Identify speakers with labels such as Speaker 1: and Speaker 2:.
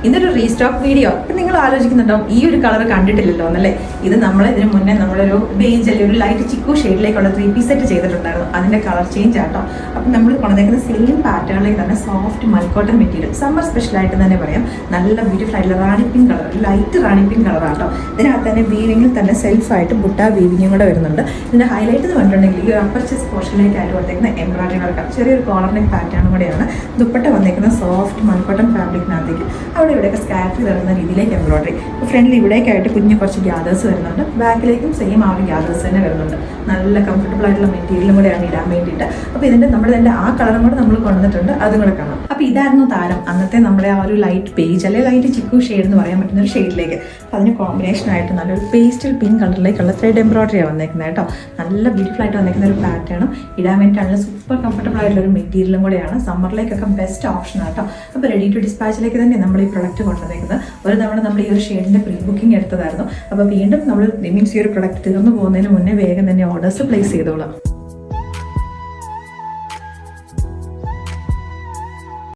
Speaker 1: ഇതൊരു restock video. അപ്പം നിങ്ങൾ ആലോചിക്കുന്നുണ്ടാവും ഈ ഒരു കളർ കണ്ടിട്ടില്ലല്ലോ എന്നല്ലേ. ഇത് നമ്മൾ ഇതിന് മുന്നേ നമ്മളൊരു ബേജ് അല്ലെങ്കിൽ ഒരു ലൈറ്റ് ചിക്കു ഷെയ്ഡിലേക്കുള്ള 3-piece സെറ്റ് ചെയ്തിട്ടുണ്ടായിരുന്നു. അതിന്റെ കളർ ചേഞ്ച് ആട്ടോ. അപ്പം നമ്മൾ കൊണ്ടുവന്നേക്കുന്ന സെയിം പാറ്റേണിലേക്ക് തന്നെ സോഫ്റ്റ് മൽക്കോട്ടൺ മെറ്റീരിയൽ, സമ്മർ സ്പെഷ്യൽ ആയിട്ട് തന്നെ പറയാം. നല്ല ബ്യൂട്ടിഫുൾ ആയിട്ടുള്ള റാണി പിങ്ക് കളർ, ലൈറ്റ് റാണി പിങ്ക് കളർ ആട്ടോ. ഇതിനകത്ത് തന്നെ വീവിങ്ങിൽ തന്നെ സെൽഫായിട്ട് ബുട്ട വീവിങ്ങും കൂടെ വരുന്നുണ്ട്. ഇതിന്റെ ഹൈലൈറ്റ് എന്ന് പറഞ്ഞിട്ടുണ്ടെങ്കിൽ ഈ അപ്പർ ചെസ്റ്റ് പോർഷനിലേക്കായിട്ട് വന്നേക്കുന്ന എംബ്രോയിഡറി വർക്ക്, ചെറിയൊരു കോളർ നെക്ക് പാറ്റേൺ കൂടെയാണ്. ദുപ്പട്ട വന്നേക്കുന്ന സോഫ്റ്റ് മൽക്കോട്ടൺ ഫാബ്രിക്കിനകത്തേക്ക് അവിടെ ഇവിടെയൊക്കെ സ്കാറ്റർ തരുന്ന രീതിയിലേക്ക് എംബ്രോയിഡറി. ഫ്രണ്ടിൽ ഇവിടേക്കായിട്ട് കുഞ്ഞ് കുറച്ച് ഗ്യാദേഴ്സ് വരുന്നുണ്ട്, ബാക്കിലേക്കും സെയിം ആ ഒരു ഗ്യാദേഴ്സ് തന്നെ വരുന്നുണ്ട്. നല്ല കംഫർട്ടബിൾ ആയിട്ടുള്ള മെറ്റീരിയലും കൂടെയാണ് ഇടാൻ വേണ്ടിയിട്ട്. അപ്പോൾ ഇതിന്റെ നമ്മുടെ ആ കളറും കൂടെ നമ്മൾ കൊണ്ടുവന്നിട്ടുണ്ട്, അതും കൂടെ കാണാം. അപ്പോൾ ഇതായിരുന്നു താരം അന്നത്തെ നമ്മുടെ ആ ഒരു ലൈറ്റ് പേജ് അല്ലെങ്കിൽ ലൈറ്റ് ചിക്കു ഷെയ്ഡ് എന്ന് പറയാൻ പറ്റുന്ന ഒരു ഷെയ്ഡിലേക്ക്. അപ്പോൾ അതിന് കോമ്പിനേഷൻ ആയിട്ട് നല്ലൊരു പേസ്റ്റൽ പിങ്ക് കളറിലേക്കുള്ള ത്രെഡ് എംബ്രോയിഡറിയാണ് വന്നേക്കുന്നത് കേട്ടോ. നല്ല ബ്യൂട്ടിഫുൾ ആയിട്ട് വന്നേക്കുന്ന ഒരു പാറ്റേണും ഇടാൻ വേണ്ടിയിട്ടാണ് സൂപ്പർ കംഫർട്ടബിൾ ആയിട്ടുള്ള ഒരു മെറ്റീരിയലും കൂടെയാണ്. സമ്മറിലേക്കൊക്കെ ബെസ്റ്റ് ഓപ്ഷൻ ആട്ടോ. അപ്പോൾ റെഡി ടു ഡിസ്പാച്ചിലേക്ക് തന്നെ നമ്മൾ ഈ പ്രൊഡക്റ്റ് കൊണ്ടുവന്നേക്കുന്നത്. ഒരു തവണ നമ്മൾ ഈ ഒരു ഷെയ്ഡിന്റെ പ്രീ ബുക്കിംഗ് എടുത്തതായിരുന്നു. അപ്പോൾ വീണ്ടും നമ്മൾ മീൻസ് ഈ ഒരു പ്രൊഡക്റ്റ് തീർന്നു പോകുന്നതിന് മുന്നേ വേഗം തന്നെ ഓർഡേഴ്സ് പ്ലേസ് ചെയ്തോളാം.